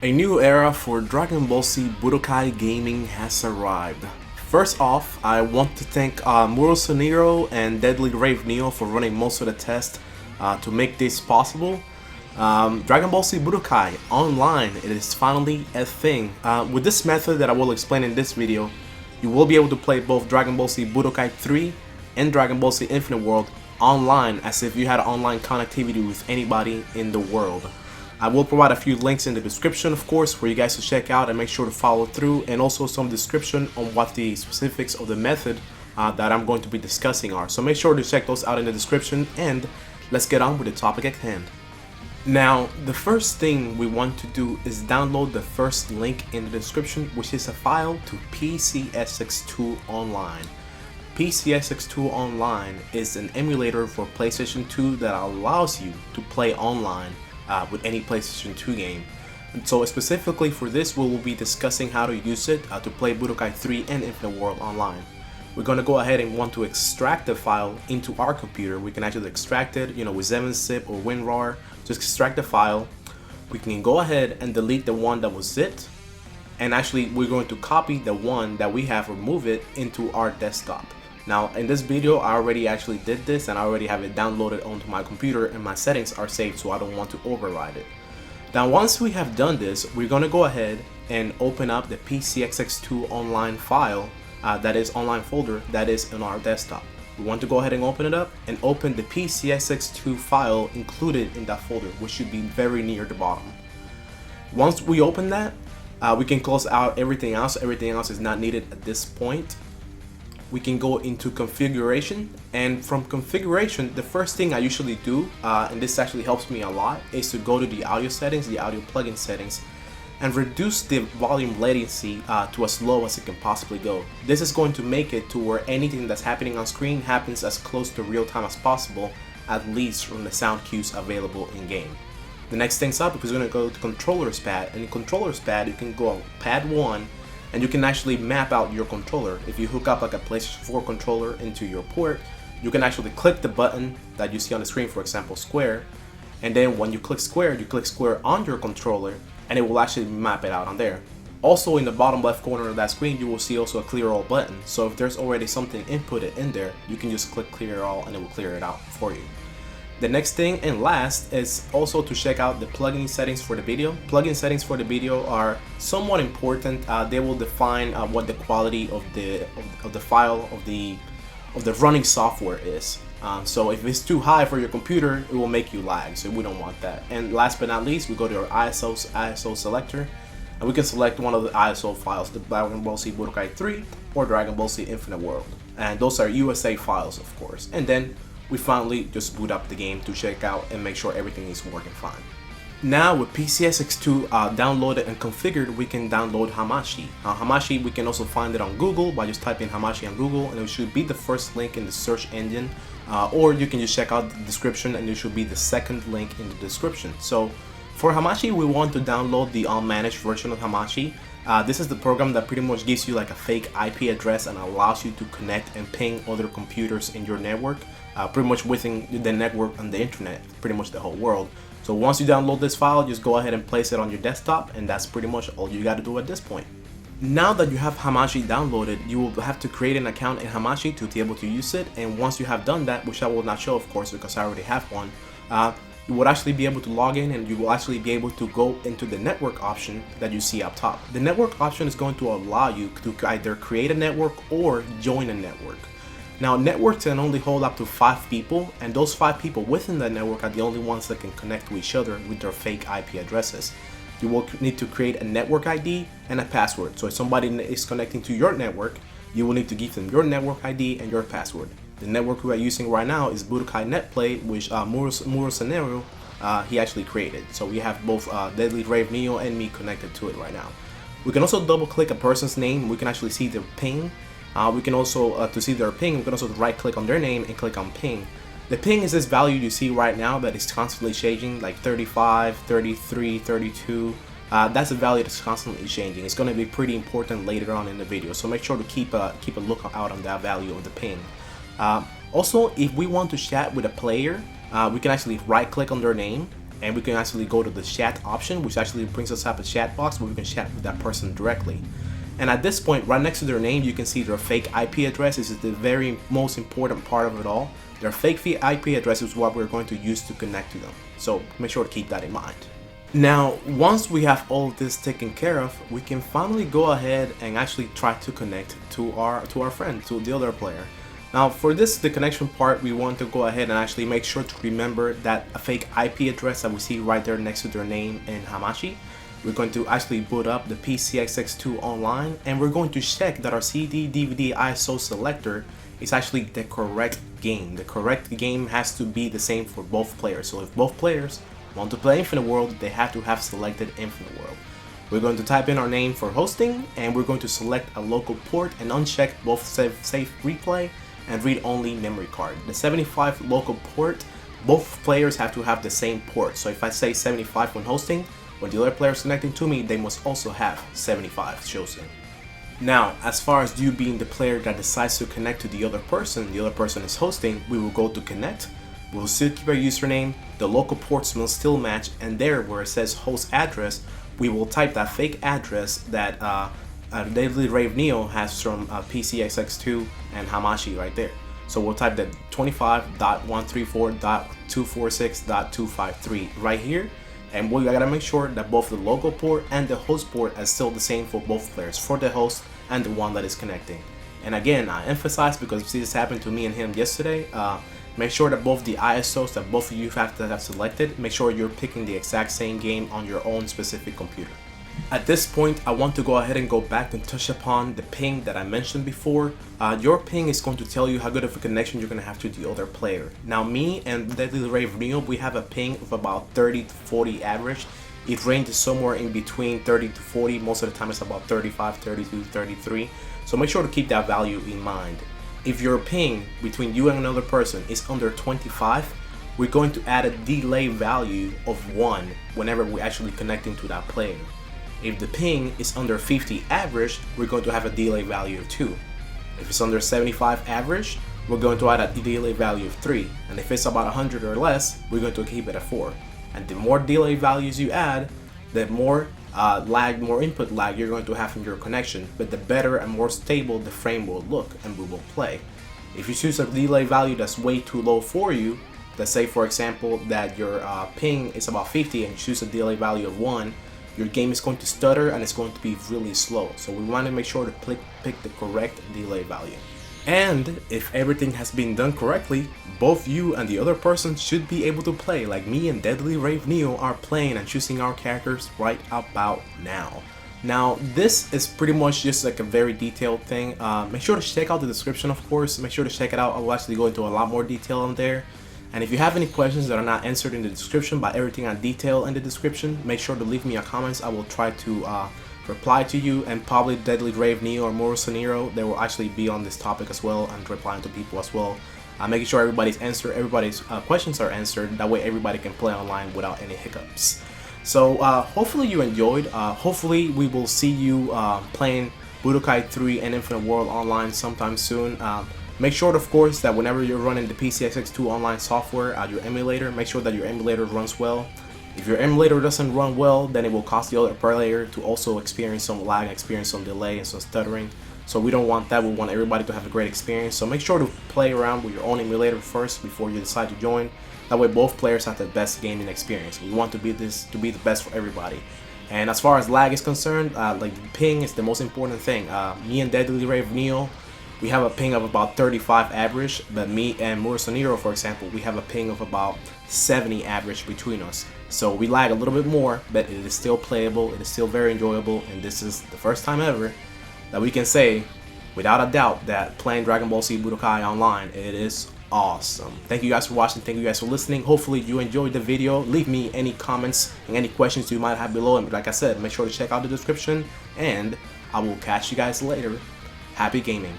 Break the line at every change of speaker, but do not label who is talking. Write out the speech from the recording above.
A new era for Dragon Ball Z Budokai gaming has arrived. First off, I want to thank Muro and Deadly Rave Neo for running most of the tests to make this possible. Dragon Ball Z Budokai online, it is finally a thing. With this method that I will explain in this video, you will be able to play both Dragon Ball Z Budokai 3 and Dragon Ball Z Infinite World online as if you had online connectivity with anybody in the world. I will provide a few links in the description, of course, for you guys to check out and make sure to follow through, and also some description on what the specifics of the method that I'm going to be discussing are. So make sure to check those out in the description, and let's get on with the topic at hand. Now, the first thing we want to do is download the first link in the description, which is a file to PCSX2 Online. PCSX2 Online is an emulator for PlayStation 2 that allows you to play online with any PlayStation 2 game. And so specifically for this, we will be discussing how to use it to play Budokai 3 and Infinite World online. We're going to go ahead and want to extract the file into our computer. We can actually extract it, with 7-zip or WinRAR. Just extract the file. We can go ahead and delete the one that was zipped, and actually we're going to copy the one that we have, remove it into our desktop. Now in this video I already actually did this, and I already have it downloaded onto my computer, and my settings are saved, so I don't want to override it. Now once we have done this, we're going to go ahead and open up the PCSX2 online file, that is online folder that is in our desktop. We want to go ahead and open it up and open the PCSX2 file included in that folder, which should be very near the bottom. Once we open that, we can close out everything else. Everything else is not needed at this point. We can go into configuration, and from configuration, the first thing I usually do, and this actually helps me a lot, is to go to the audio settings, the audio plugin settings, and reduce the volume latency to as low as it can possibly go. This is going to make it to where anything that's happening on screen happens as close to real time as possible, at least from the sound cues available in game. The next thing's up, because we're going to go to controllers pad, and in controllers pad you can go on pad 1, and you can actually map out your controller. If you hook up like a PlayStation 4 controller into your port, you can actually click the button that you see on the screen, for example square, and then when you click square on your controller, and it will actually map it out on there. Also in the bottom left corner of that screen, you will see also a clear all button, so if there's already something inputted in there, you can just click clear all and it will clear it out for you. The next thing and last is also to check out the plugin settings for the video. Plugin settings for the video are somewhat important. They will define what the quality of the file of the running software is. So if it's too high for your computer, it will make you lag, so we don't want that. And last but not least, we go to our ISO selector, and we can select one of the ISO files, the Dragon Ball Z Budokai 3 or Dragon Ball Z Infinite World. And those are USA files, of course. And then we finally just boot up the game to check out and make sure everything is working fine. Now with PCSX2 downloaded and configured, we can download Hamachi. Hamachi, we can also find it on Google by just typing Hamachi on Google, and it should be the first link in the search engine, or you can just check out the description and it should be the second link in the description. So for Hamachi, we want to download the unmanaged version of Hamachi. This is the program that pretty much gives you like a fake IP address and allows you to connect and ping other computers in your network, pretty much within the network on the internet, pretty much the whole world. So once you download this file, just go ahead and place it on your desktop, and that's pretty much all you got to do at this point. Now that you have Hamachi downloaded, you will have to create an account in Hamachi to be able to use it, and once you have done that, which I will not show of course because I already have one, you will actually be able to log in, and you will actually be able to go into the network option that you see up top. The network option is going to allow you to either create a network or join a network. Now networks can only hold up to 5 people, and those 5 people within the network are the only ones that can connect to each other with their fake IP addresses. You will need to create a network ID and a password. So if somebody is connecting to your network, you will need to give them your network ID and your password. The network we are using right now is Budokai Netplay, which Muro he actually created. So we have both Deadly Rave Neo and me connected to it right now. We can also double click a person's name. We can actually see their ping. We can also, to see their ping, we can also right click on their name and click on ping. The ping is this value you see right now that is constantly changing, like 35, 33, 32. That's a value that's constantly changing. It's going to be pretty important later on in the video, so make sure to keep a lookout on that value of the ping. Also, if we want to chat with a player, we can actually right click on their name and we can actually go to the chat option, which actually brings us up a chat box where we can chat with that person directly. And at this point, right next to their name, you can see their fake IP address. This is the very most important part of it all. Their fake IP address is what we're going to use to connect to them. So make sure to keep that in mind. Now, once we have all of this taken care of, we can finally go ahead and actually try to connect to our friend, to the other player. Now, for the connection part, we want to go ahead and actually make sure to remember that a fake IP address that we see right there next to their name in Hamachi. We're going to actually boot up the PCSX2 online, and we're going to check that our CD, DVD, ISO selector is actually the correct game. The correct game has to be the same for both players. So if both players want to play Infinite World, they have to have selected Infinite World. We're going to type in our name for hosting, and we're going to select a local port and uncheck both safe replay and read-only memory card. The 75 local port, both players have to have the same port. So if I say 75 when hosting, when the other player is connecting to me, they must also have 75 chosen. Now, as far as you being the player that decides to connect to the other person is hosting, we will go to connect. We will still keep our username, the local ports will still match, and there where it says host address, we will type that fake address that Deadly Rave Neo has from PCSX2 and Hamachi right there. So we'll type that 25.134.246.253 right here. And we gotta make sure that both the local port and the host port are still the same for both players, for the host and the one that is connecting. And again, I emphasize, because see, this happened to me and him yesterday, make sure that both the ISOs that both of you have selected, make sure you're picking the exact same game on your own specific computer. At this point, I want to go ahead and go back and touch upon the ping that I mentioned before. Your ping is going to tell you how good of a connection you're going to have to the other player. Now, me and Deadly Rave Neo, we have a ping of about 30 to 40 average. It ranges somewhere in between 30 to 40. Most of the time it's about 35, 32, 33. So make sure to keep that value in mind. If your ping between you and another person is under 25, we're going to add a delay value of 1 whenever we're actually connecting to that player. If the ping is under 50 average, we're going to have a delay value of 2. If it's under 75 average, we're going to add a delay value of 3. And if it's about 100 or less, we're going to keep it at 4. And the more delay values you add, the more more input lag you're going to have in your connection, but the better and more stable the frame will look and we will play. If you choose a delay value that's way too low for you, let's say for example that your ping is about 50 and you choose a delay value of 1, your game is going to stutter and it's going to be really slow. So we want to make sure to pick the correct delay value. And if everything has been done correctly, both you and the other person should be able to play like me and Deadly Rave Neo are playing and choosing our characters right about now. Now, this is pretty much just like a very detailed thing. Make sure to check out the description, of course. Make sure to check it out. I will actually go into a lot more detail on there. And if you have any questions that are not answered in the description by everything I detail in the description, make sure to leave me a comments. I will try to reply to you, and probably Deadly Rave Neo or Moroso Nero, they will actually be on this topic as well and replying to people as well. Making sure everybody's questions are answered. That way everybody can play online without any hiccups. So hopefully you enjoyed. Hopefully we will see you playing Budokai 3 and Infinite World online sometime soon. Make sure, of course, that whenever you're running the PCSX2 online software, your emulator, make sure that your emulator runs well. If your emulator doesn't run well, then it will cause the other player to also experience some lag, experience some delay and some stuttering. So we don't want that. We want everybody to have a great experience. So make sure to play around with your own emulator first before you decide to join. That way both players have the best gaming experience. We want to be the best for everybody. And as far as lag is concerned, like the ping is the most important thing. Me and Deadly Rave Neo, we have a ping of about 35 average, but me and Moroso Nero, for example, we have a ping of about 70 average between us. So we lag a little bit more, but it is still playable, it is still very enjoyable, and this is the first time ever that we can say, without a doubt, that playing Dragon Ball Z Budokai online, it is awesome. Thank you guys for watching, thank you guys for listening. Hopefully you enjoyed the video. Leave me any comments and any questions you might have below, and like I said, make sure to check out the description, and I will catch you guys later. Happy gaming.